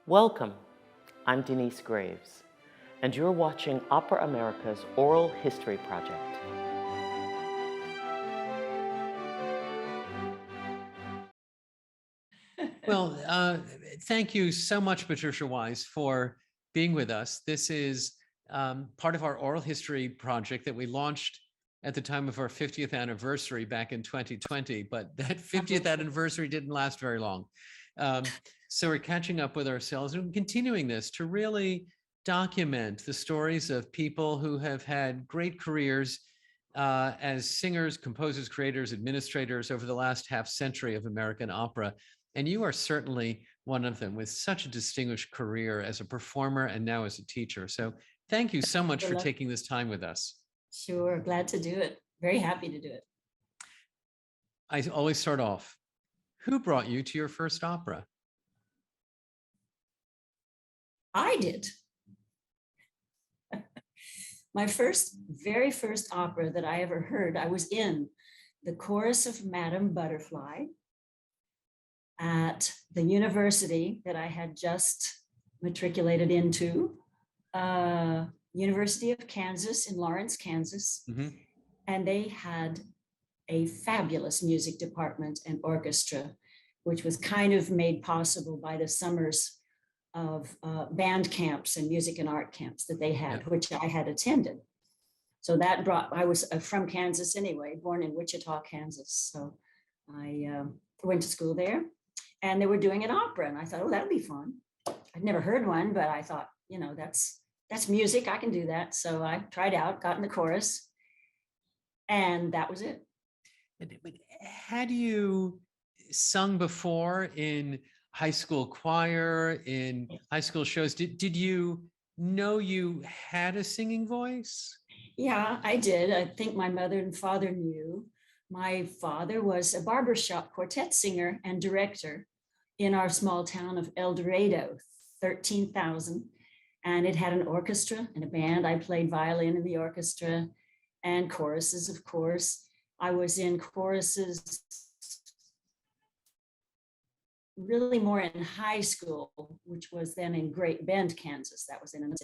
Welcome, I'm Denise Graves, and you're watching Opera America's Oral History Project. Well, thank you so much, Patricia Wise, for being with us. This is part of our oral history project that we launched at the time of our 50th anniversary back in 2020, but that 50th anniversary didn't last very long. So we're catching up with ourselves and continuing this to really document the stories of people who have had great careers as singers, composers, creators, administrators over the last half century of American opera. And you are certainly one of them with such a distinguished career as a performer and now as a teacher. So thank you so much for taking this time with us. Sure, glad to do it. Very happy to do it. I always start off, who brought you to your first opera? I did. My very first opera that I ever heard, I was in the chorus of Madame Butterfly at the university that I had just matriculated into, University of Kansas in Lawrence, Kansas. Mm-hmm. And they had a fabulous music department and orchestra, which was kind of made possible by the summers of band camps and music and art camps that they had, which I had attended. So that I was from Kansas anyway, born in Wichita, Kansas. So I went to school there and they were doing an opera. And I thought, oh, that'd be fun. I'd never heard one, but I thought, you know, that's music, I can do that. So I tried out, got in the chorus, and that was it. But had you sung before in high school choir, in high school shows? Did you know you had a singing voice? Yeah, I did. I think my mother and father knew. My father was a barbershop quartet singer and director in our small town of El Dorado, 13,000. And it had an orchestra and a band. I played violin in the orchestra and choruses, of course. I was in choruses really more in high school, which was then in Great Bend, Kansas. That was in,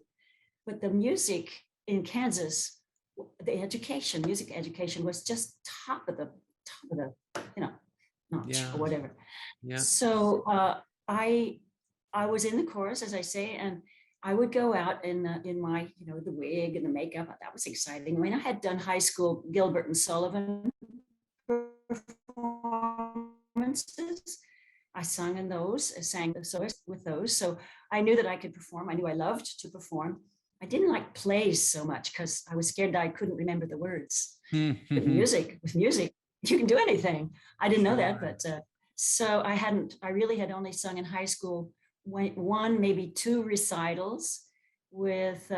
but the music in Kansas, the music education was just top of the, notch or whatever. Yeah. So I was in the chorus, as I say, and I would go out in my, the wig and the makeup. That was exciting. I mean, I had done high school Gilbert and Sullivan performances. I sung in those, sang with those. So I knew that I could perform. I knew I loved to perform. I didn't like plays so much because I was scared that I couldn't remember the words. But with music, you can do anything. I didn't know that, but so I really had only sung in high school one, maybe two recitals with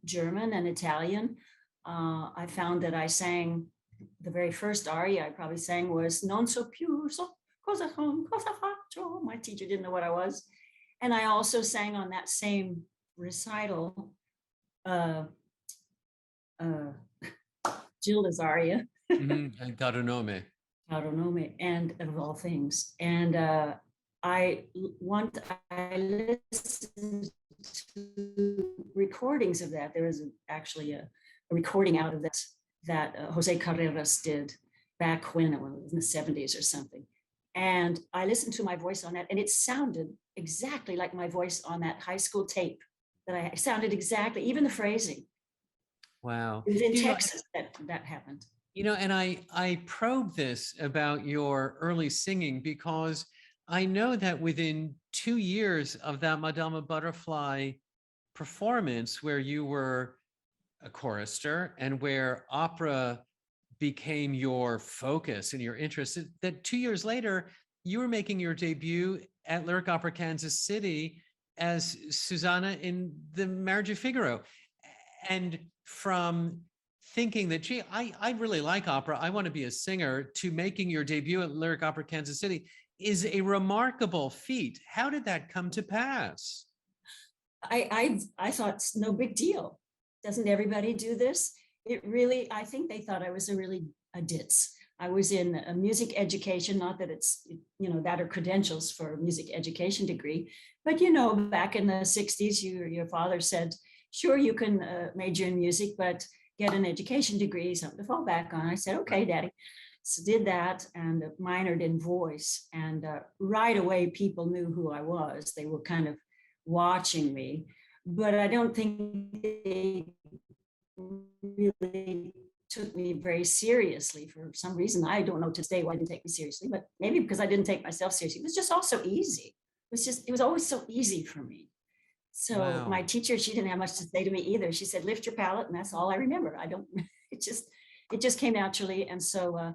German and Italian. I found that I sang the very first aria I probably sang was Non so più so cosa faccio. My teacher didn't know what I was. And I also sang on that same recital, Gilda's aria. And Caro nome. And of all things. And I listened to recordings of that. There is actually a recording out of that Jose Carreras did back when it was in the 70s or something. And I listened to my voice on that, and it sounded exactly like my voice on that high school tape. It sounded exactly, even the phrasing. Wow. It was in Texas that happened. And I probe this about your early singing because I know that within 2 years of that Madame Butterfly performance, where you were a chorister and where opera became your focus and your interest, that 2 years later, you were making your debut at Lyric Opera Kansas City as Susanna in The Marriage of Figaro. And from thinking that, gee, I really like opera, I want to be a singer, to making your debut at Lyric Opera Kansas City is a remarkable feat. How did that come to pass? I thought it's no big deal. Doesn't everybody do this? I think they thought I was a ditz. I was in a music education, not that it's, that are credentials for a music education degree, but back in the 60s, your father said, sure, you can major in music, but get an education degree, something to fall back on. I said, okay, Daddy. So did that and minored in voice. And right away, people knew who I was. They were kind of watching me, but I don't think they really took me very seriously for some reason. I don't know to this day why they didn't take me seriously, but maybe because I didn't take myself seriously. It was just all so easy. It was always so easy for me. So my Wow. teacher, she didn't have much to say to me either. She said, lift your palate. And that's all I remember. I don't, it just came naturally. And so,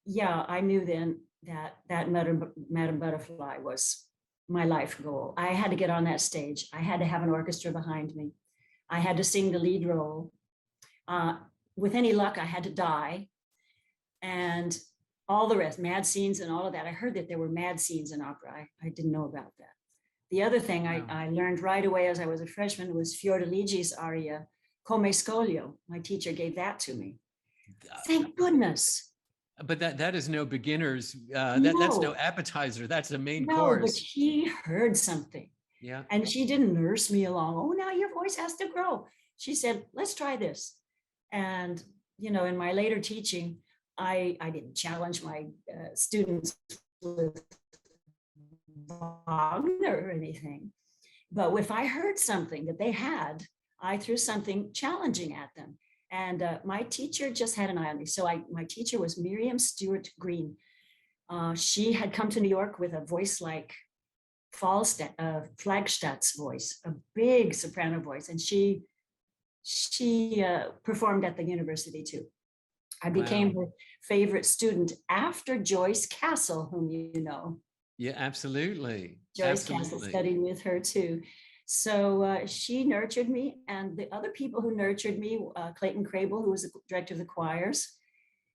yeah, I knew then that Madam Butterfly was my life goal. I had to get on that stage. I had to have an orchestra behind me. I had to sing the lead role. With any luck, I had to die. And all the rest, mad scenes and all of that. I heard that there were mad scenes in opera. I didn't know about that. The other thing Wow. I learned right away as I was a freshman was Fiordeligi's aria, Come Scoglio. My teacher gave that to me. Thank goodness. But that is no beginners. That's no No, appetizer. That's the main no, but course. she heard something. Yeah. And she didn't nurse me along. Oh, now your voice has to grow. She said, let's try this. And, in my later teaching, I didn't challenge my students with Wagner or anything. But if I heard something that they had, I threw something challenging at them. And my teacher just had an eye on me. So my teacher was Miriam Stewart Green. She had come to New York with a voice like Flagstadt's voice, a big soprano voice. And she performed at the university too. I became her favorite student after Joyce Castle, whom you know. Yeah, absolutely. Joyce Castle studied with her too. So she nurtured me, and the other people who nurtured me, Clayton Crable, who was the director of the choirs,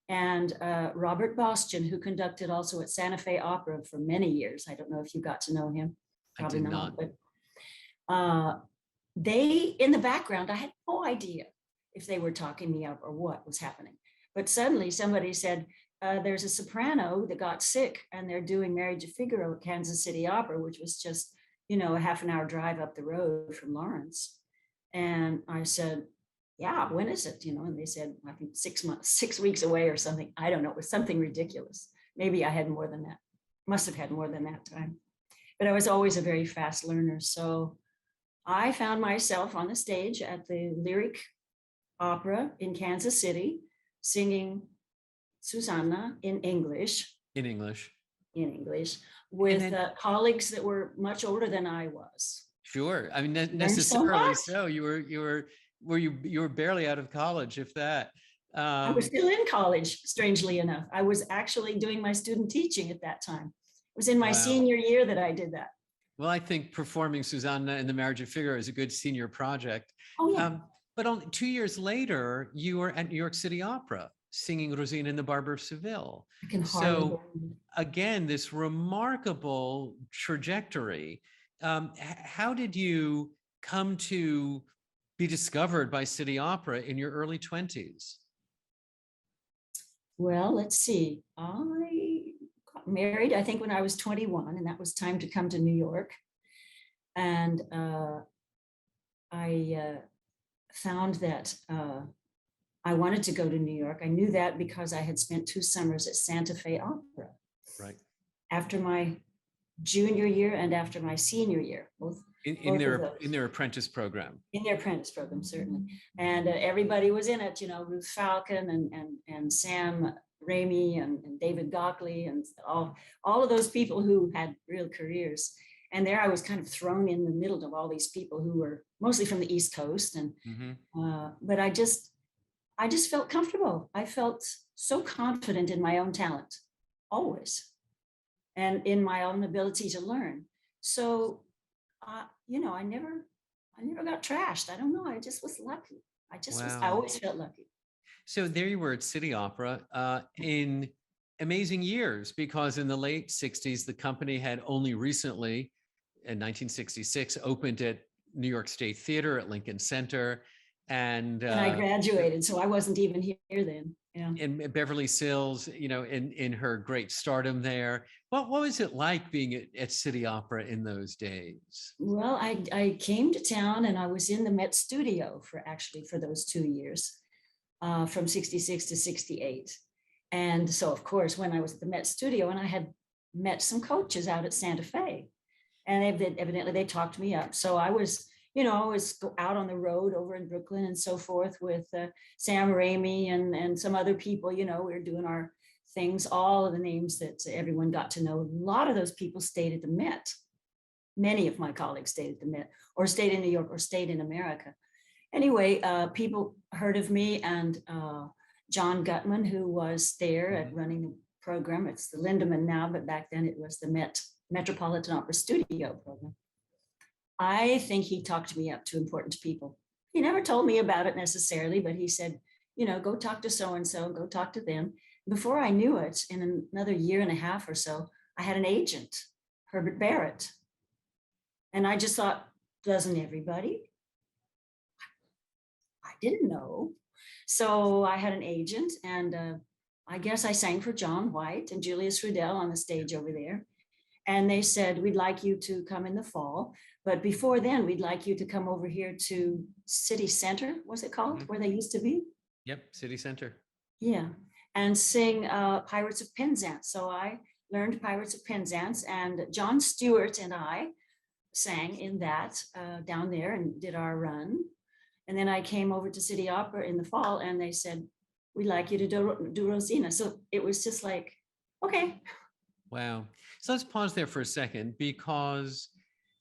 and Robert Bastian, who conducted also at Santa Fe Opera for many years. I don't know if you got to know him. Probably not. But they, in the background, I had no idea if they were talking me up or what was happening. But suddenly somebody said, there's a soprano that got sick and they're doing Marriage of Figaro at Kansas City Opera, which was just, a half an hour drive up the road from Lawrence. And I said, yeah, when is it? And they said, I think 6 months, 6 weeks away or something. I don't know. It was something ridiculous. Maybe I had more than that. Must have had more than that time. But I was always a very fast learner. So I found myself on the stage at the Lyric Opera in Kansas City, singing Susanna in English. In English. With colleagues that were much older than I was. Sure. I mean, necessarily so. You were barely out of college, if that. I was still in college, strangely enough. I was actually doing my student teaching at that time. It was in my senior year that I did that. Well, I think performing Susanna in the Marriage of Figaro is a good senior project. Oh, yeah. But only 2 years later, you were at New York City Opera singing Rosina and the Barber of Seville. So again, this remarkable trajectory. How did you come to be discovered by City Opera in your early 20s? Well, let's see. I got married, I think, when I was 21, and that was time to come to New York. And I found that I wanted to go to New York. I knew that because I had spent 2 summers at Santa Fe Opera. Right. After my junior year and after my senior year, both in their apprentice program. In their apprentice program, certainly. And everybody was in it, Ruth Falcon and Sam Raimi and David Gockley and all of those people who had real careers. And there I was kind of thrown in the middle of all these people who were mostly from the East Coast. And but I just felt comfortable. I felt so confident in my own talent, always, and in my own ability to learn. So, I never got trashed. I don't know. I just was lucky. I always felt lucky. So there you were at City Opera in amazing years, because in the late 60s, the company had only recently, in 1966, opened at New York State Theater at Lincoln Center. And I graduated, so I wasn't even here then. Yeah. in Beverly Sills, you know, in her great stardom there. What was it like being at City Opera in those days? Well, I came to town and I was in the Met studio for those 2 years, from 66 to 68. And so, of course, when I was at the Met studio, and I had met some coaches out at Santa Fe, and evidently they talked me up. So I was, always go out on the road over in Brooklyn and so forth with Sam Raimi and some other people. We were doing our things, all of the names that everyone got to know. A lot of those people stayed at the Met. Many of my colleagues stayed at the Met, or stayed in New York, or stayed in America. Anyway, people heard of me, and John Gutman, who was there at running the program. It's the Lindemann now, but back then it was the Metropolitan Opera Studio program. I think he talked me up to important people. He never told me about it necessarily, but he said, go talk to so-and-so, go talk to them. Before I knew it, in another year and a half or so, I had an agent, Herbert Barrett. And I just thought, doesn't everybody? I didn't know. So I had an agent, and I guess I sang for John White and Julius Rudel on the stage over there. And they said, we'd like you to come in the fall. But before then, we'd like you to come over here to City Center, was it called, where they used to be? Yep, City Center. Yeah, and sing Pirates of Penzance. So I learned Pirates of Penzance, and John Stewart and I sang in that down there and did our run. And then I came over to City Opera in the fall, and they said, we'd like you to do Rosina. So it was just like, okay. Wow. So let's pause there for a second, because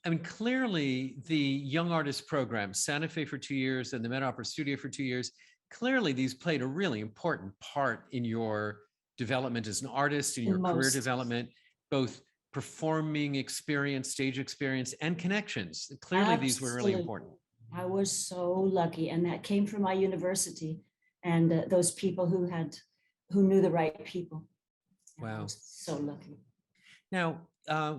I mean, clearly the Young Artist Program, Santa Fe for 2 years and the Met Opera Studio for 2 years, clearly these played a really important part in your development as an artist, in your career development, both performing experience, stage experience, and connections. Clearly, Absolutely. these were really important. I was so lucky, and that came from my university and those people who knew the right people. Wow. I was so lucky. Now,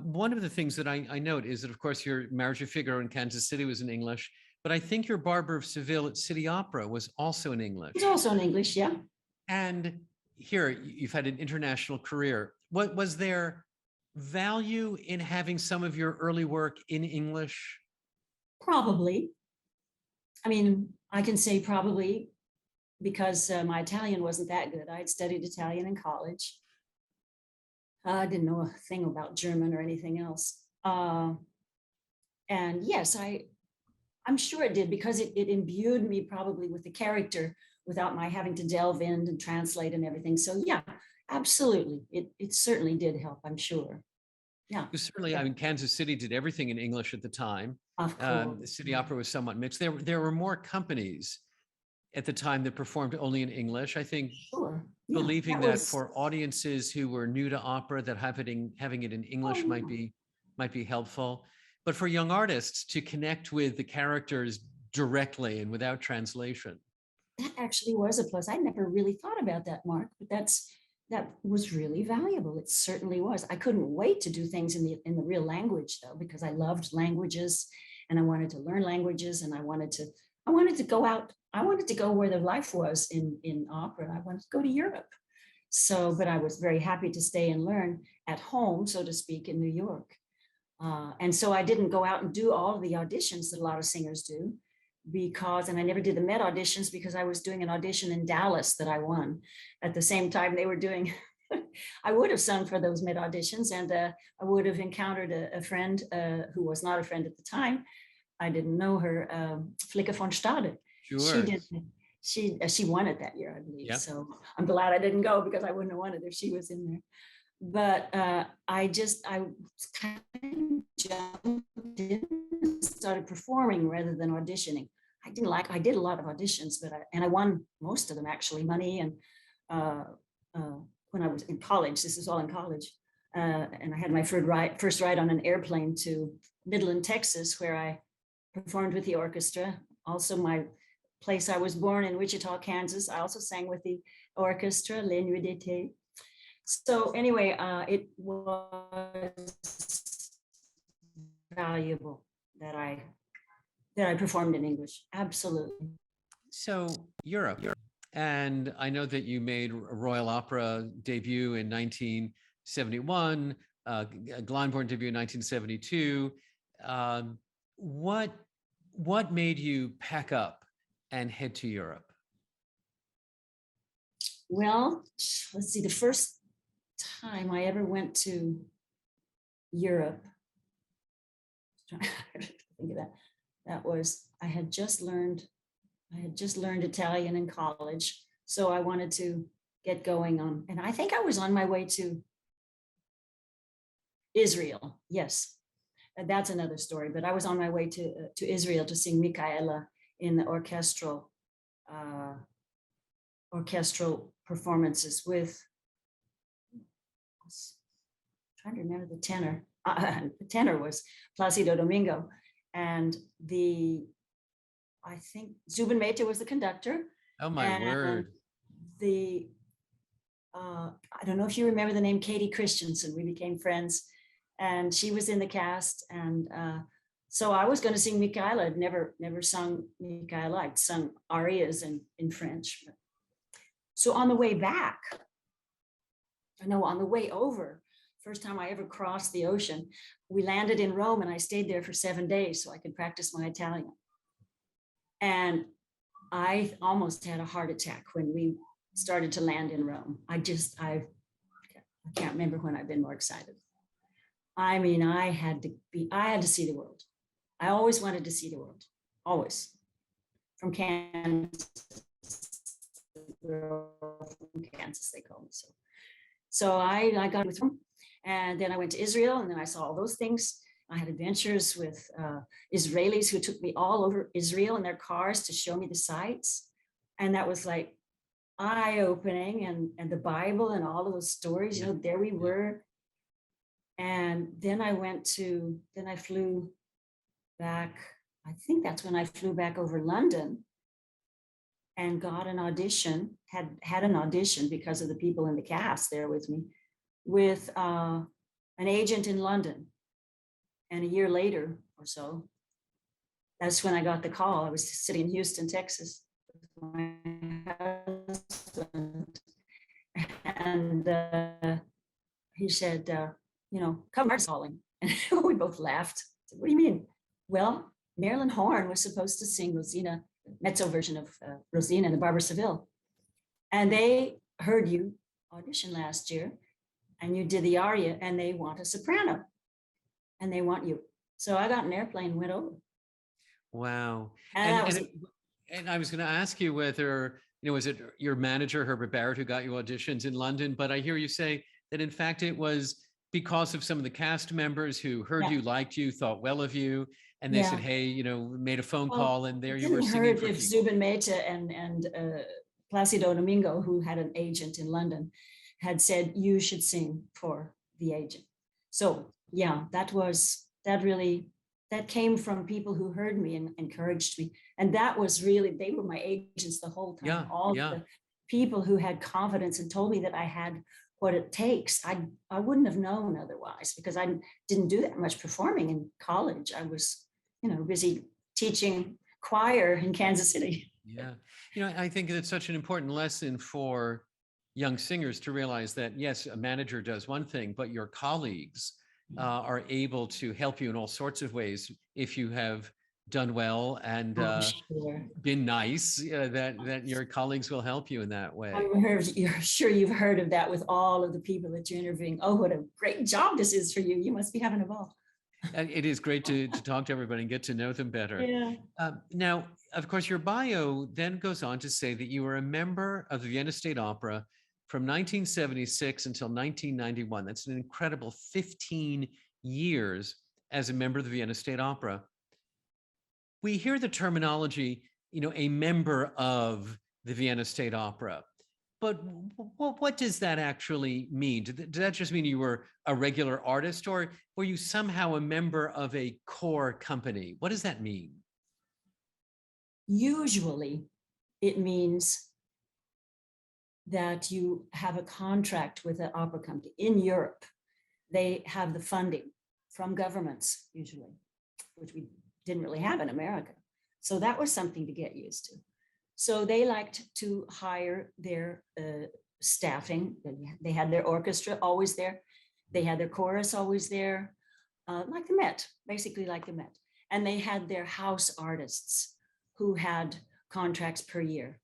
one of the things that I note is that, of course, your Marriage of Figaro in Kansas City was in English, but I think your Barber of Seville at City Opera was also in English. It's also in English, yeah. And here, you've had an international career. What was there value in having some of your early work in English? Probably. I mean, I can say probably because my Italian wasn't that good. I had studied Italian in college. I didn't know a thing about German or anything else. And yes, I'm sure it did, because it imbued me probably with the character without my having to delve in and translate and everything. So yeah, absolutely. It certainly did help, I'm sure. Yeah. Certainly, I mean, Kansas City did everything in English at the time. Of course. The City Opera was somewhat mixed. There were more companies at the time that performed only in English. I think Sure. Yeah, believing that for audiences who were new to opera, that having it in English might be helpful. But for young artists to connect with the characters directly and without translation. That actually was a plus. I never really thought about that, Mark, but that was really valuable. It certainly was. I couldn't wait to do things in the real language, though, because I loved languages and I wanted to learn languages, and I wanted to go out. I wanted to go where the life was in opera. I wanted to go to Europe. So, but I was very happy to stay and learn at home, so to speak, in New York. And so I didn't go out and do all of the auditions that a lot of singers do, and I never did the Met auditions because I was doing an audition in Dallas that I won at the same time they were doing. I would have sung for those Met auditions, and I would have encountered a friend who was not a friend at the time. I didn't know her, Flicke von Stade. Sure. She won it that year, I believe. Yep. So I'm glad I didn't go, because I wouldn't have won it if she was in there. But I kind of jumped in and started performing rather than auditioning. I did a lot of auditions, but I won most of them, actually, money. And when I was in college, this was all in college, and I had my first ride on an airplane to Midland, Texas, where I performed with the orchestra. Also, my place I was born in, Wichita, Kansas, I also sang with the orchestra, Les Nuits d'été. So anyway, it was valuable that I performed in English. Absolutely. So Europe. And I know that you made a Royal Opera debut in 1971, Glyndebourne debut in 1972. Um, what what made you pack up and head to Europe? Well, let's see, the first time I ever went to Europe, trying to think of that, that was, I had just learned Italian in college. So I wanted to get going on, and I think I was on my way to Israel. Yes, that's another story, but I was on my way to Israel to sing Michaela in the uh, orchestral performances with, I'm trying to remember the tenor. The tenor was Placido Domingo, and I think Zubin Mehta was the conductor, Oh my and word. the I don't know if you remember the name Katie Christensen. We became friends, and she was in the cast. And so I was going to sing Michaela. I'd never sung Michaela. I'd sung arias in French. So on the way back, no, on the way over, first time I ever crossed the ocean, we landed in Rome, and I stayed there for 7 days so I could practice my Italian. And I almost had a heart attack when we started to land in Rome. I can't remember when I've been more excited. I mean, I had to see the world. I always wanted to see the world, always. From Kansas, from Kansas, they call me. So I got with them, and then I went to Israel, and then I saw all those things. I had adventures with Israelis who took me all over Israel in their cars to show me the sights. And that was like eye-opening, and the Bible and all of those stories, Yeah. there we were. And then I flew back. I think that's when I flew back over London and got an audition, had an audition because of the people in the cast there with me, with an agent in London. And a year later or so, that's when I got the call. I was sitting in Houston, Texas, with my husband, and he said, come Mark's calling. And we both laughed. I said, what do you mean? Well, Marilyn Horne was supposed to sing Rosina, mezzo version of Rosina in the Barber Seville. And they heard you audition last year, and you did the aria, and they want a soprano, and they want you. So I got an airplane and went over. Wow. And that was And I was going to ask you whether, was it your manager, Herbert Barrett, who got you auditions in London? But I hear you say that in fact it was because of some of the cast members who heard Yeah. you, liked you, thought well of you, and they said, hey, made a phone call, and there you were singing heard for if people. Zubin Mehta and Placido Domingo, who had an agent in London, had said you should sing for the agent. So yeah, that came from people who heard me and encouraged me. And that was really, they were my agents the whole time. Yeah, All the people who had confidence and told me that I had what it takes. I wouldn't have known otherwise, because I didn't do that much performing in college. I was, busy teaching choir in Kansas City. Yeah. I think it's such an important lesson for young singers to realize that, yes, a manager does one thing, but your colleagues are able to help you in all sorts of ways if you have done well and been nice, that your colleagues will help you in that way. You're sure you've heard of that with all of the people that you're interviewing. Oh, what a great job this is for you. You must be having a ball. It is great to talk to everybody and get to know them better. Yeah. Now, of course, your bio then goes on to say that you were a member of the Vienna State Opera from 1976 until 1991. That's an incredible 15 years as a member of the Vienna State Opera. We hear the terminology, a member of the Vienna State Opera. But what does that actually mean? Did that just mean you were a regular artist, or were you somehow a member of a core company? What does that mean? Usually, it means that you have a contract with an opera company. In Europe, they have the funding from governments, usually, which we didn't really have in America. So that was something to get used to. So they liked to hire their staffing. They had their orchestra always there. They had their chorus always there, like the Met, basically like the Met. And they had their house artists who had contracts per year.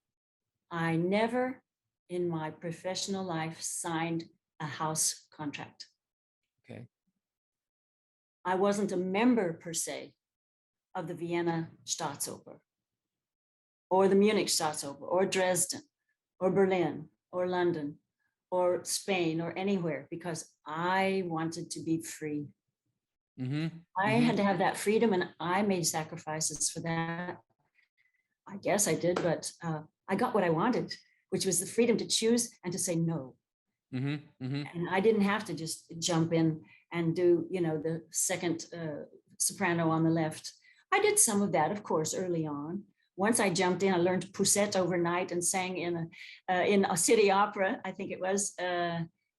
I never in my professional life signed a house contract. Okay. I wasn't a member per se of the Vienna Staatsoper or the Munich Staatsoper or Dresden or Berlin or London or Spain or anywhere because I wanted to be free. I had to have that freedom and I made sacrifices for that. I guess I did, but I got what I wanted, which was the freedom to choose and to say no. And I didn't have to just jump in and do, the second soprano on the left. I did some of that, of course, early on. Once I jumped in, I learned poussette overnight and sang in a city opera, I think it was,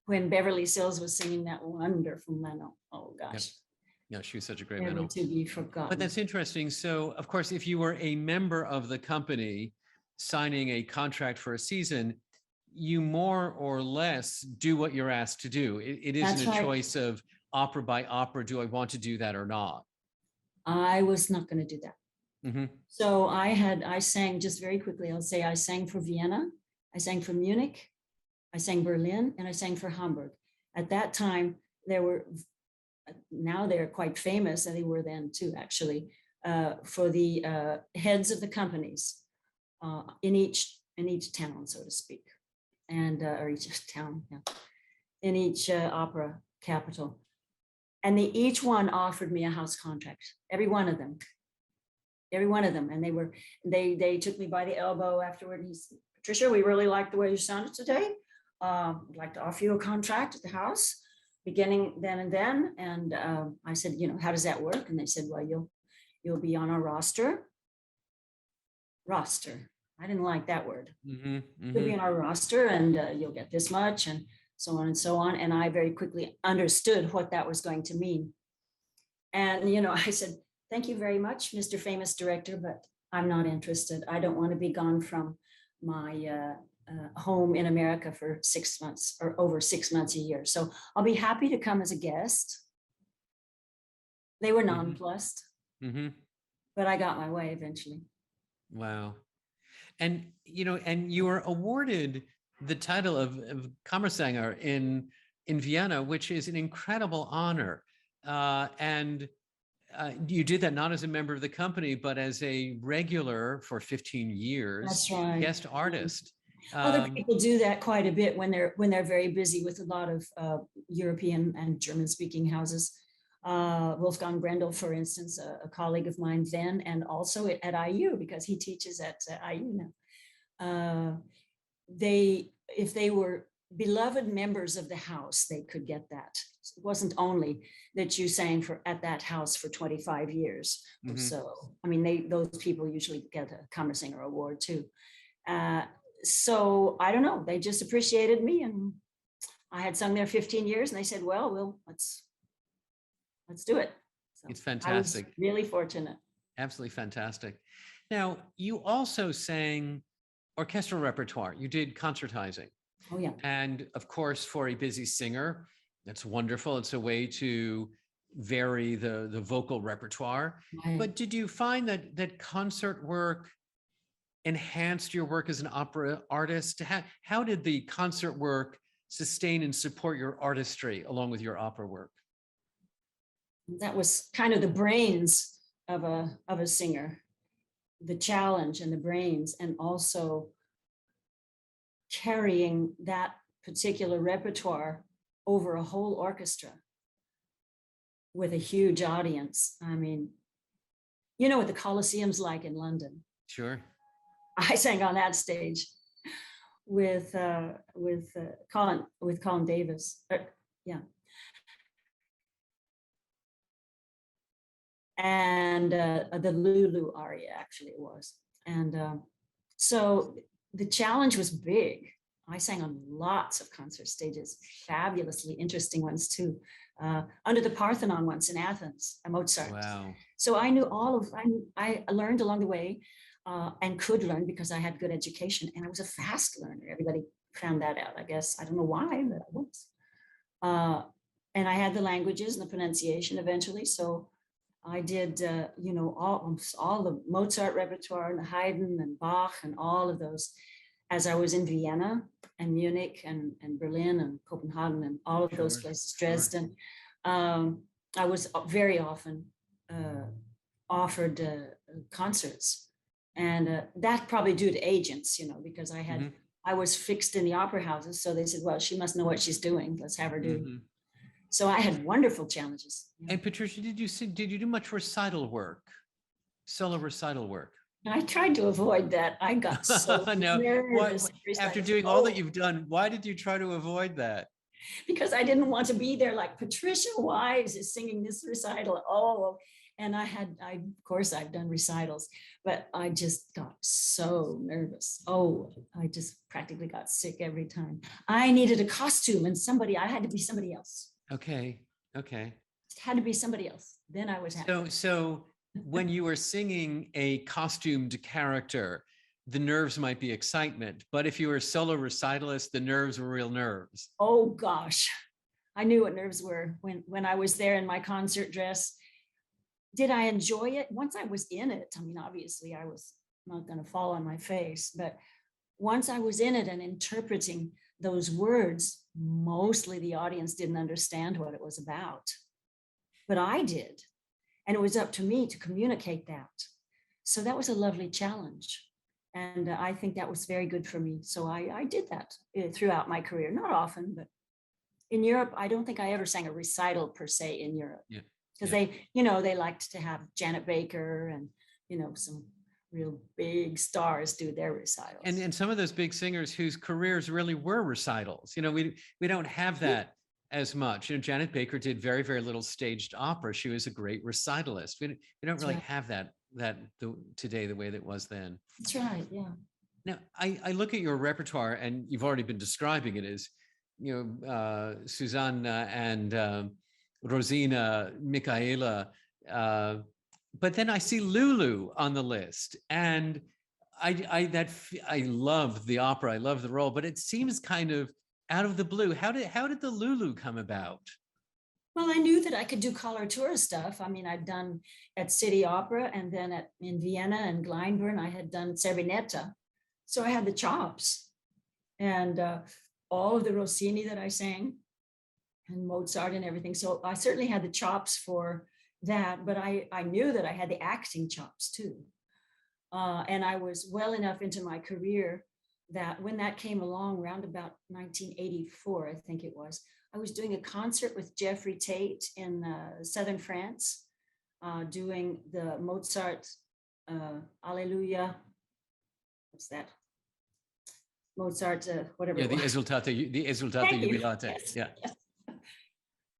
when Beverly Sills was singing that wonderful Manon. Oh, gosh. Yep. Yeah, she was such a great Never Manon. to be forgotten. But that's interesting. So, of course, if you were a member of the company signing a contract for a season, you more or less do what you're asked to do. It isn't a choice of opera by opera. Do I want to do that or not? I was not going to do that. So I sang just very quickly. I'll say I sang for Vienna, I sang for Munich, I sang Berlin, and I sang for Hamburg. At that time, now they're quite famous, and they were then too, actually, for the heads of the companies in each town, so to speak, and or each town, in each opera capital. And each one offered me a house contract, every one of them. And they took me by the elbow afterward. And he said, Patricia, we really like the way you sounded today. I'd like to offer you a contract at the house beginning then and then. And I said, how does that work? And they said, well, you'll be on our roster. Roster. I didn't like that word. You'll be on our roster and you'll get this much and so on and so on. And I very quickly understood what that was going to mean. And, I said, thank you very much, Mr. Famous Director, but I'm not interested. I don't want to be gone from my home in America for 6 months or over 6 months a year. So I'll be happy to come as a guest. They were nonplussed, but I got my way eventually. Wow. And, and you were awarded the title of Kammersänger in Vienna, which is an incredible honor. And you did that not as a member of the company, but as a regular for 15 years. That's right. Guest artist. Other people do that quite a bit when they're very busy with a lot of European and German-speaking houses. Wolfgang Brendel, for instance, a colleague of mine then, and also at IU because he teaches at IU now. If they were beloved members of the house, they could get that. It wasn't only that you sang at that house for 25 years or so. I mean, those people usually get a Kammersänger award too. So I don't know, they just appreciated me, and I had sung there 15 years and they said, well, let's do it. So it's fantastic. I was really fortunate. Absolutely fantastic. Now, you also sang orchestral repertoire. You did concertizing. Oh, yeah. And of course, for a busy singer, that's wonderful. It's a way to vary the vocal repertoire. Right. But did you find that concert work enhanced your work as an opera artist? How did the concert work sustain and support your artistry along with your opera work? That was kind of the brains of a singer, the challenge and the brains, and also carrying that particular repertoire over a whole orchestra with a huge audience. I mean, you know what the Colosseum's like in London. Sure. I sang on that stage with Colin Davis. Yeah. And the Lulu aria, actually it was. And so the challenge was big. I sang on lots of concert stages, fabulously interesting ones too. Under the Parthenon once in Athens, a Mozart. Wow. So I knew I learned along the way. and could learn because I had good education, and I was a fast learner. Everybody found that out, I guess. I don't know why, but I was. And I had the languages and the pronunciation eventually. So I did, all the Mozart repertoire and the Haydn and Bach and all of those as I was in Vienna and Munich and Berlin and Copenhagen and all of those places, Dresden. I was very often offered concerts, and that probably due to agents, because I was fixed in the opera houses. So they said, well, she must know what she's doing. Let's have her do. So I had wonderful challenges. And Patricia, did you do much recital work, solo recital work? I tried to avoid that. I got so nervous. After doing all that you've done, why did you try to avoid that? Because I didn't want to be there like Patricia Wise is singing this recital. Oh, and of course I've done recitals, but I just got so nervous. Oh, I just practically got sick every time. I needed a costume and I had to be somebody else. Okay. It had to be somebody else. Then I was happy. So when you were singing a costumed character, the nerves might be excitement, but if you were a solo recitalist, the nerves were real nerves. Oh gosh, I knew what nerves were when I was there in my concert dress. Did I enjoy it? Once I was in it, I mean, obviously I was not going to fall on my face, but once I was in it and interpreting those words, mostly the audience didn't understand what it was about, but I did. And it was up to me to communicate that. So that was a lovely challenge. And I think that was very good for me. So I did that throughout my career, not often, but in Europe, I don't think I ever sang a recital per se in Europe. Because they liked to have Janet Baker and, some real big stars do their recitals. And some of those big singers whose careers really were recitals. We don't have that as much. Janet Baker did very, very little staged opera. She was a great recitalist. We don't really have that today the way that was then. That's right, yeah. Now, I look at your repertoire, and you've already been describing it as, Susanna and Rosina, Michaela, but then I see Lulu on the list, and I love the opera, I love the role, but it seems kind of out of the blue. How did the Lulu come about? Well, I knew that I could do coloratura stuff. I mean, I'd done at City Opera, and then in Vienna and Glyndebourne, I had done Servinetta. So I had the chops, and all of the Rossini that I sang, and Mozart and everything. So I certainly had the chops for that, but I knew that I had the acting chops too. And I was well enough into my career that when that came along around about 1984, I think it was, I was doing a concert with Jeffrey Tate in southern France, doing the Mozart Alleluia. What's that? Mozart, whatever. Yeah, the Esultate Jubilate. Yes, yeah. Yes.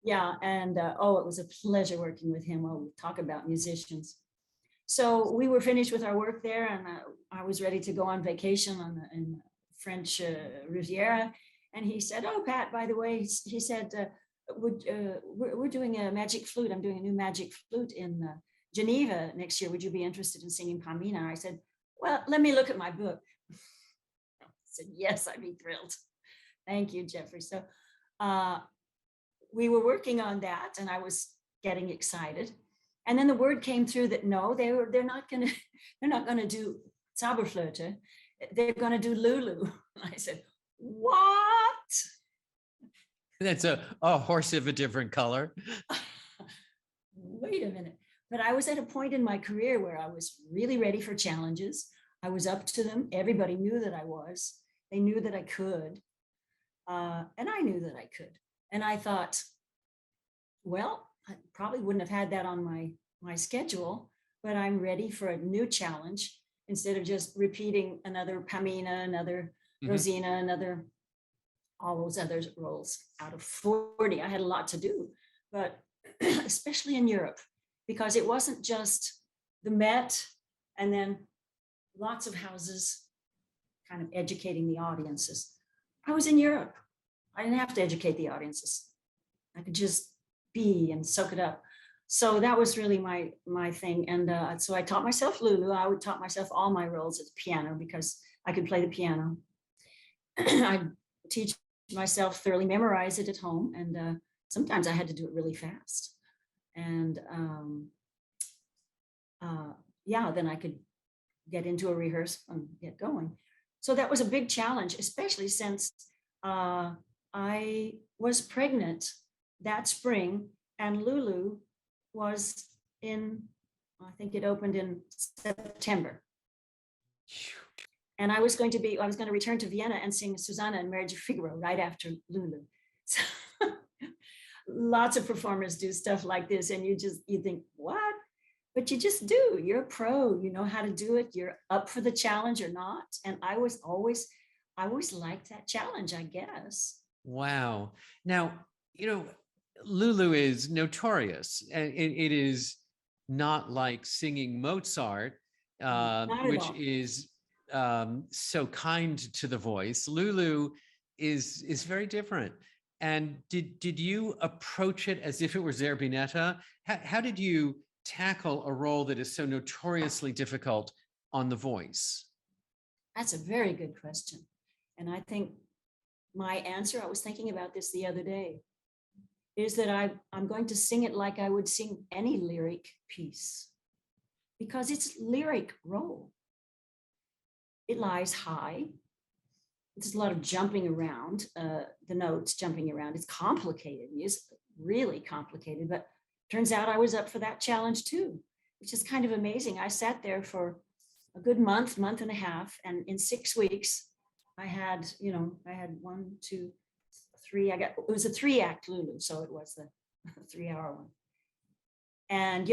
Yeah, and it was a pleasure working with him. We'll talk about musicians. So we were finished with our work there, and I was ready to go on vacation in the French Riviera. And he said, "Oh, Pat, by the way," he said, we're doing a magic flute. I'm doing a new magic flute in Geneva next year. Would you be interested in singing Pamina?" I said, "Well, let me look at my book." I said, "Yes, I'd be thrilled. Thank you, Jeffrey." So we were working on that, and I was getting excited. And then the word came through that no, they're not gonna do Zauberflöte. They're gonna do Lulu. I said, "What?" That's a horse of a different color. Wait a minute. But I was at a point in my career where I was really ready for challenges. I was up to them. Everybody knew that I was. They knew that I could. And I knew that I could. And I thought, well, I probably wouldn't have had that on my schedule, but I'm ready for a new challenge instead of just repeating another Pamina, another Rosina, another, all those other roles out of 40. I had a lot to do, but especially in Europe, because it wasn't just the Met and then lots of houses kind of educating the audiences. I was in Europe. I didn't have to educate the audiences. I could just be and soak it up. So that was really my thing. And so I taught myself Lulu. I would taught myself all my roles at the piano because I could play the piano. I'd teach myself thoroughly, memorize it at home. And sometimes I had to do it really fast. And yeah, then I could get into a rehearsal and get going. So that was a big challenge, especially since I was pregnant that spring and Lulu was in, I think it opened in September. And I was going to return to Vienna and sing Susanna and Marriage of Figaro right after Lulu. So lots of performers do stuff like this and you think, what? But you just do. You're a pro. You know how to do it. You're up for the challenge or not. And I always liked that challenge, I guess. Wow. Now, Lulu is notorious, and it is not like singing Mozart, which is so kind to the voice. Lulu is very different. And did you approach it as if it were Zerbinetta? How did you tackle a role that is so notoriously difficult on the voice? That's a very good question. And I think my answer, I was thinking about this the other day, is that I'm going to sing it like I would sing any lyric piece, because it's lyric role. It lies high. There's a lot of jumping around, the notes jumping around. It's complicated, music, really complicated, but turns out I was up for that challenge too, which is kind of amazing. I sat there for a good month and a half, and in 6 weeks, I had 1, 2, 3. It was a 3-act Lulu, so it was the 3-hour one. And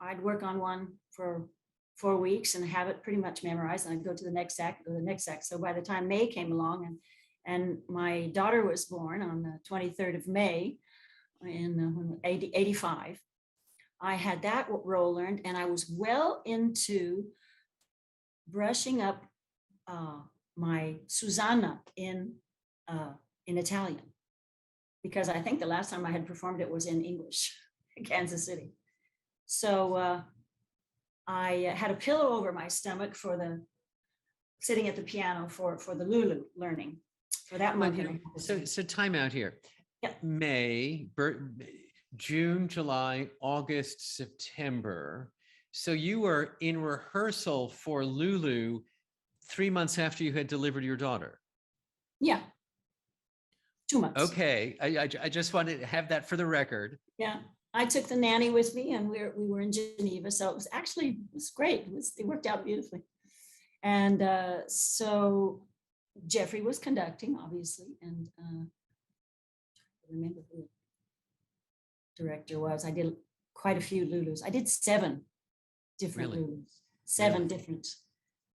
I'd work on one for 4 weeks and have it pretty much memorized, and I'd go to the next act, So by the time May came along, and my daughter was born on the 23rd of May in 85, I had that role learned, and I was well into brushing up my Susanna in Italian, because I think the last time I had performed it was in English, in Kansas City. So I had a pillow over my stomach for sitting at the piano for the Lulu learning for that month. So time out here. Yeah. May, June, July, August, September. So you were in rehearsal for Lulu 3 months after you had delivered your daughter. Yeah. 2 months. Okay. I just wanted to have that for the record. Yeah. I took the nanny with me, and we were in Geneva. So it was great. It worked out beautifully. And so Jeffrey was conducting, obviously. And I remember who the director was. I did quite a few Lulus. I did 7 different Lulus, 7 different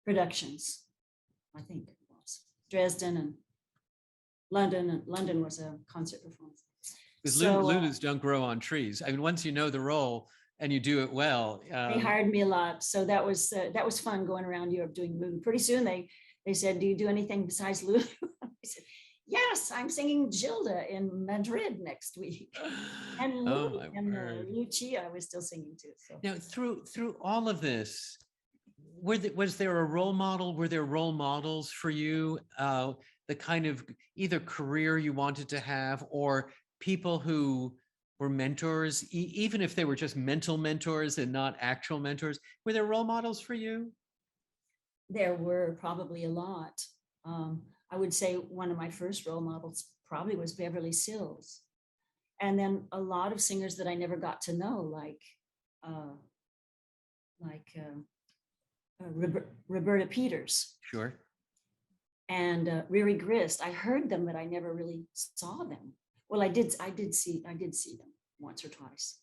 productions, I think it was. Dresden and London, and London was a concert performance. Because Lulus don't grow on trees. I mean, once you know the role and you do it well. They hired me a lot. So that was fun, going around Europe doing Lulu. Pretty soon they said, do you do anything besides Lulu? I said, yes, I'm singing Gilda in Madrid next week. And Lulu and Lucia I was still singing too. So now through all of this, was there a role model? Were there role models for you? The kind of either career you wanted to have, or people who were mentors, even if they were just mental mentors and not actual mentors? Were there role models for you? There were probably a lot. I would say one of my first role models probably was Beverly Sills. And then a lot of singers that I never got to know, like Roberta Peters. Sure. And Riri Grist. I heard them, but I never really saw them. Well, I did see them once or twice.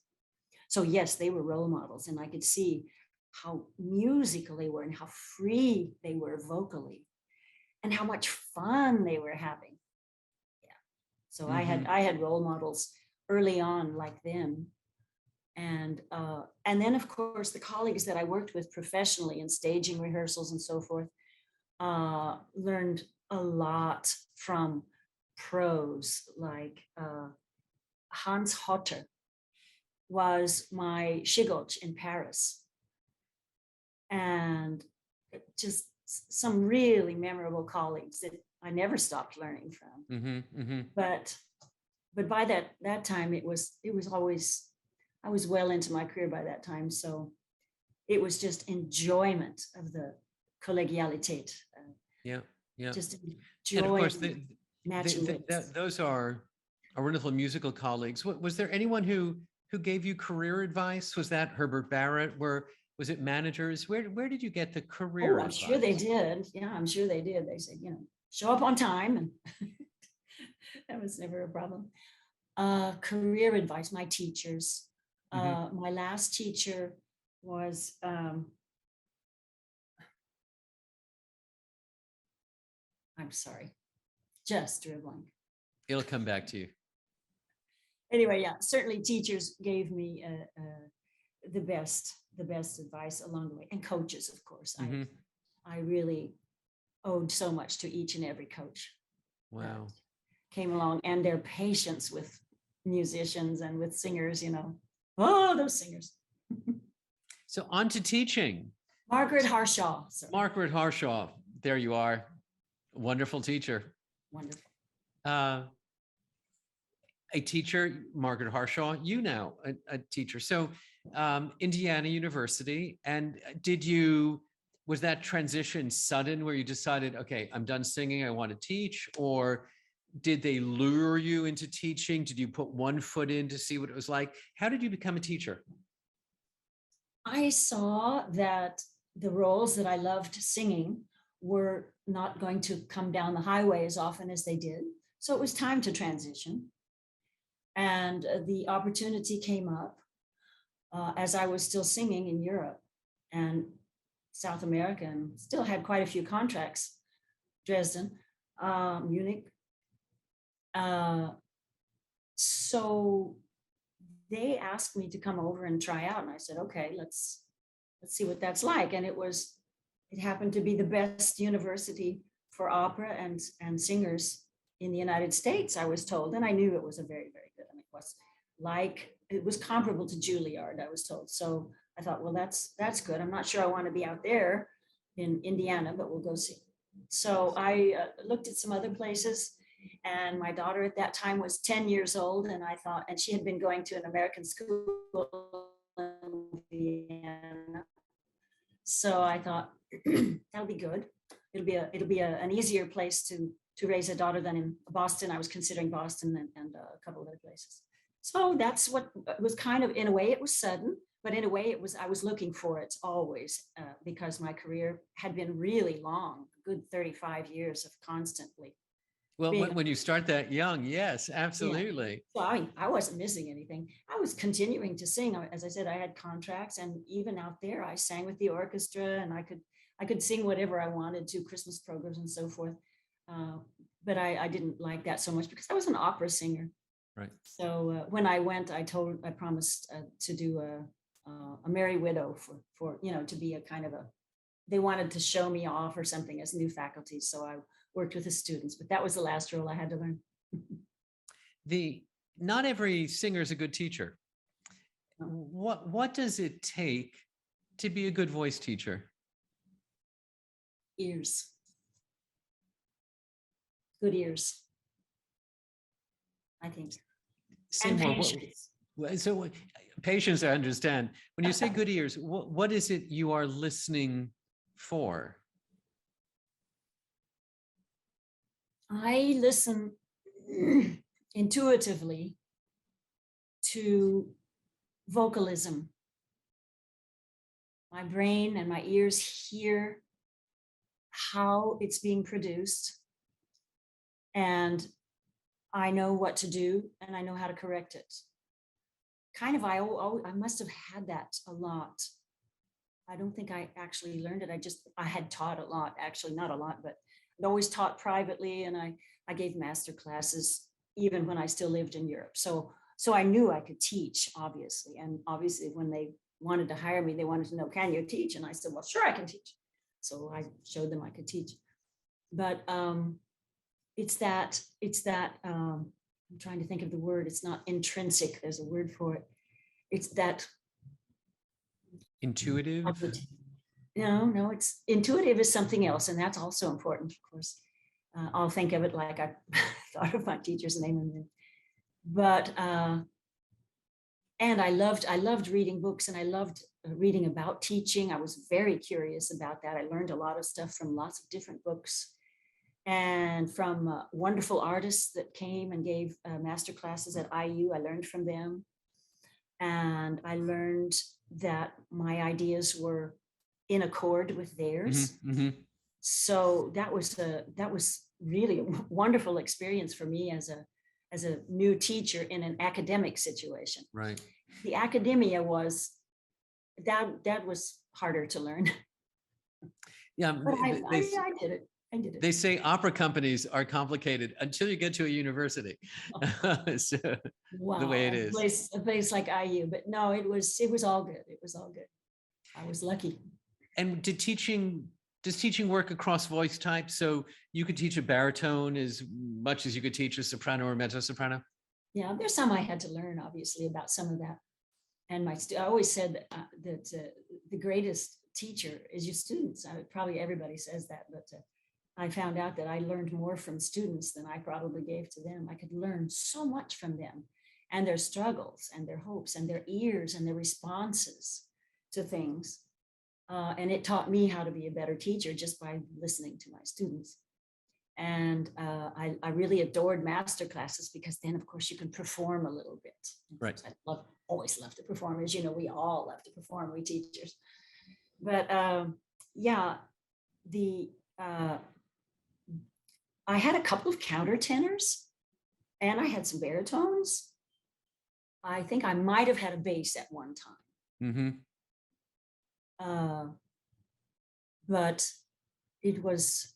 So yes, they were role models, and I could see how musical they were and how free they were vocally and how much fun they were having. Yeah. So I had role models early on like them. And then of course the colleagues that I worked with professionally in staging rehearsals and so forth, learned a lot from pros like Hans Hotter was my Shigoch in Paris. And just some really memorable colleagues that I never stopped learning from. But by that time, it was always, I was well into my career by that time. So it was just enjoyment of the collegialität. Yeah. Just And of course, enjoying matching wits. those are our wonderful musical colleagues. Was there anyone who gave you career advice? Was that Herbert Barrett? Was it managers? Where did you get the career I'm advice? sure they did. Yeah, I'm sure they did. They said, show up on time, and that was never a problem. Career advice, my teachers. My last teacher was I'm sorry, just dribbling. It'll come back to you. Anyway, yeah, certainly teachers gave me the best advice along the way, and coaches, of course. I really owed so much to each and every coach. Wow. Came along, and their patience with musicians and with singers, oh, those singers. So on to teaching. Margaret Harshaw. Sorry. Margaret Harshaw, there you are. Wonderful teacher. Wonderful. A teacher, Margaret Harshaw, you now a teacher. So Indiana University, and was that transition sudden where you decided, okay, I'm done singing, I want to teach? Or did they lure you into teaching? Did you put one foot in to see what it was like? How did you become a teacher? I saw that the roles that I loved singing were not going to come down the highway as often as they did. So it was time to transition. And the opportunity came up as I was still singing in Europe and South America, and still had quite a few contracts, Dresden, Munich. So they asked me to come over and try out, and I said, okay, let's see what that's like. And it happened to be the best university for opera and singers in the United States, I was told. And I knew it was a very, very good. I mean, it was comparable to Juilliard, I was told. So I thought, well, that's good. I'm not sure I want to be out there in Indiana, but we'll go see. So I looked at some other places, and my daughter at that time was 10 years old. And I thought, and she had been going to an American school in Vienna. So I thought, that'll be good. It'll be an easier place to raise a daughter than in Boston. I was considering Boston and a couple of other places. So that's what was kind of, in a way it was sudden, but in a way I was looking for it always because my career had been really long, a good 35 years of constantly. Well, when you start that young, yes, absolutely. Yeah. So I wasn't missing anything. I was continuing to sing. As I said, I had contracts, and even out there, I sang with the orchestra, and I could sing whatever I wanted to, Christmas programs and so forth. But I didn't like that so much because I was an opera singer. Right. So when I went, I promised to do a Merry Widow for to be a kind of they wanted to show me off or something as new faculty. So I worked with the students, but that was the last role I had to learn. Not every singer is a good teacher. What does it take to be a good voice teacher? Ears. Good ears, I think. And patience. So patience, I understand. When you say good ears, what is it you are listening for? I listen intuitively to vocalism. My brain and my ears hear how it's being produced, and I know what to do, and I know how to correct it. Kind of, I must have had that a lot. I don't think I actually learned it. I had taught a lot, actually, not a lot, but I'd always taught privately, and I gave master classes even when I still lived in Europe. So I knew I could teach, obviously. And obviously when they wanted to hire me, they wanted to know, can you teach? And I said, well, sure, I can teach. So I showed them I could teach. But it's that I'm trying to think of the word. It's not intrinsic. There's a word for it. it's that Intuitive? no, it's intuitive is something else, and that's also important, of course. I'll think of it like I thought of my teacher's name, but and I loved reading books, and I loved reading about teaching. I was very curious about that. I learned a lot of stuff from lots of different books, and from wonderful artists that came and gave master classes at IU. I learned from them, and I learned that my ideas were in accord with theirs. So that was really a wonderful experience for me as a new teacher in an academic situation. Right. The academia was that was harder to learn. Yeah, But I did it. I did it. they say opera companies are complicated until you get to a university. So Wow, the way it is. A place like IU, but no, it was all good. It was all good. I was lucky. And does teaching work across voice types? So you could teach a baritone as much as you could teach a soprano or mezzo soprano? Yeah, there's some I had to learn, obviously, about some of that. And I always said that the greatest teacher is your students. Probably everybody says that, but I found out that I learned more from students than I probably gave to them. I could learn so much from them and their struggles and their hopes and their ears and their responses to things. And it taught me how to be a better teacher just by listening to my students. And I really adored master classes because then, of course, you can perform a little bit. Right. I always love to perform. As you know, we all love to perform, we teachers. But yeah, I had a couple of countertenors and I had some baritones. I think I might have had a bass at one time. But it was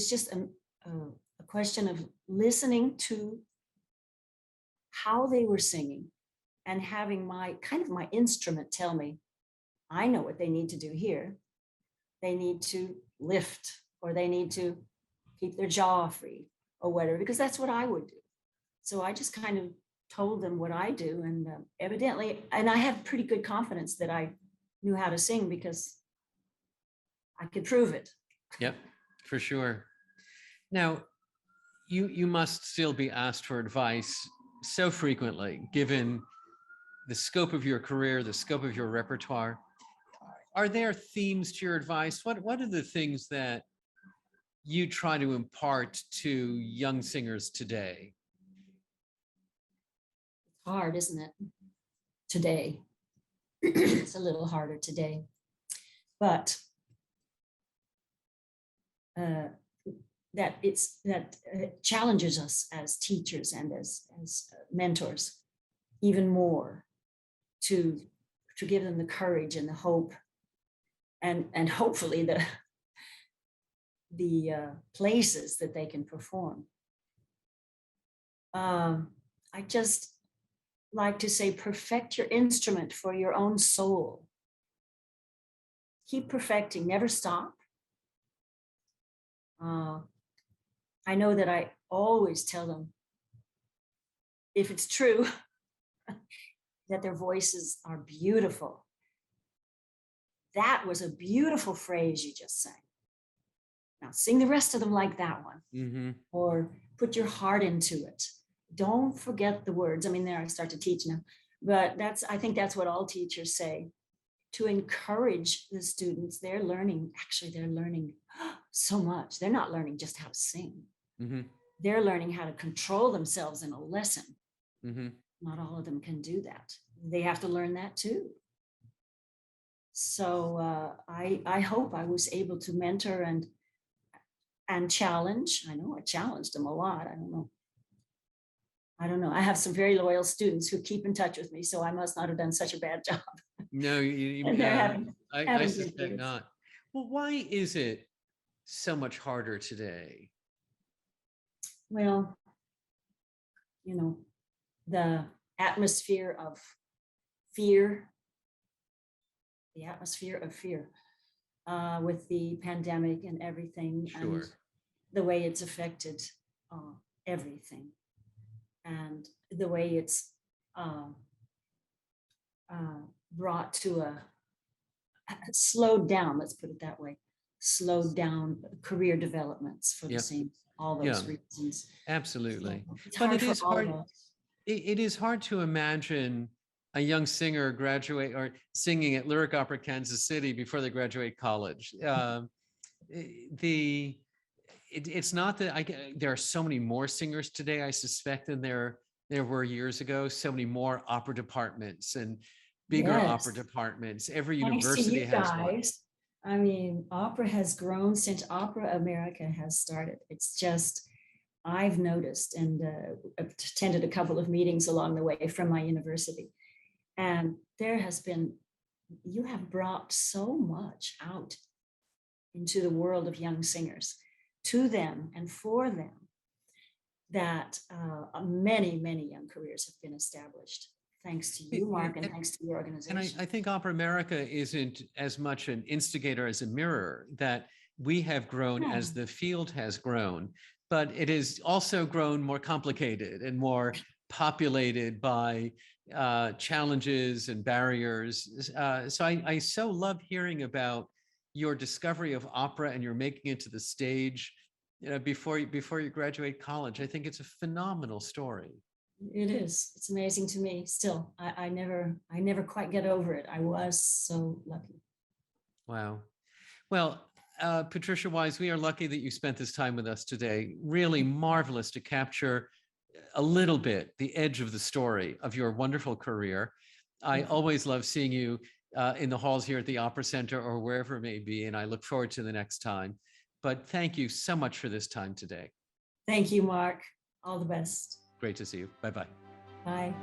just a question of listening to how they were singing and having my instrument tell me, I know what they need to do here. They need to lift, or they need to keep their jaw free, or whatever, because that's what I would do. So I just kind of told them what I do, and evidently, and I have pretty good confidence that I knew how to sing because I could prove it. Yep, for sure. Now, you must still be asked for advice so frequently, given the scope of your career, the scope of your repertoire. Are there themes to your advice? What are the things that you try to impart to young singers today? It's hard, isn't it? Today. It's a little harder today. But that challenges us as teachers and as mentors even more to give them the courage and the hope and hopefully the places that they can perform. I just like to say, perfect your instrument for your own soul. Keep perfecting, never stop. I know that I always tell them, if it's true, that their voices are beautiful. That was a beautiful phrase you just sang. Now sing the rest of them like that one, or put your heart into it. Don't forget the words. I mean, there I start to teach now, but I think that's what all teachers say, to encourage the students. They're learning so much. They're not learning just how to sing. They're learning how to control themselves in a lesson. Not all of them can do that. They have to learn that too. So I hope I was able to mentor and challenge. I know I challenged them a lot. I don't know. I have some very loyal students who keep in touch with me, so I must not have done such a bad job. No, I suspect not. Well, why is it so much harder today? Well, the atmosphere of fear, with the pandemic and everything, Sure. and the way it's affected everything. And the way it's brought to a slowed down, let's put it that way, slowed down career developments for the Yeah. same, all Yeah. those reasons. Absolutely. So it's But hard it for is all hard. of us. It is hard to imagine a young singer graduate or singing at Lyric Opera Kansas City before they graduate college. It's not that there are so many more singers today, I suspect, than there were years ago. So many more opera departments and bigger opera Yes. departments. Every Thanks to university you has one. guys. I mean, opera has grown since Opera America has started. It's just, I've noticed and attended a couple of meetings along the way from my university. And there has been, you have brought so much out into the world of young singers, to them and for them, that many, many young careers have been established. Thanks to you, Mark, and thanks to your And organization. I think Opera America isn't as much an instigator as a mirror, that we have grown as the field has grown, but it is also grown more complicated and more populated by challenges and barriers. So I so love hearing about your discovery of opera and your making it to the stage, before you graduate college. I think it's a phenomenal story. It is. It's amazing to me still. I never quite get over it. I was so lucky. Wow. Well, Patricia Wise, we are lucky that you spent this time with us today. Really marvelous to capture a little bit the edge of the story of your wonderful career. I always love seeing you in the halls here at the Opera Center or wherever it may be, and I look forward to the next time. But thank you so much for this time today. Thank you, Mark. All the best. Great to see you. Bye-bye. Bye.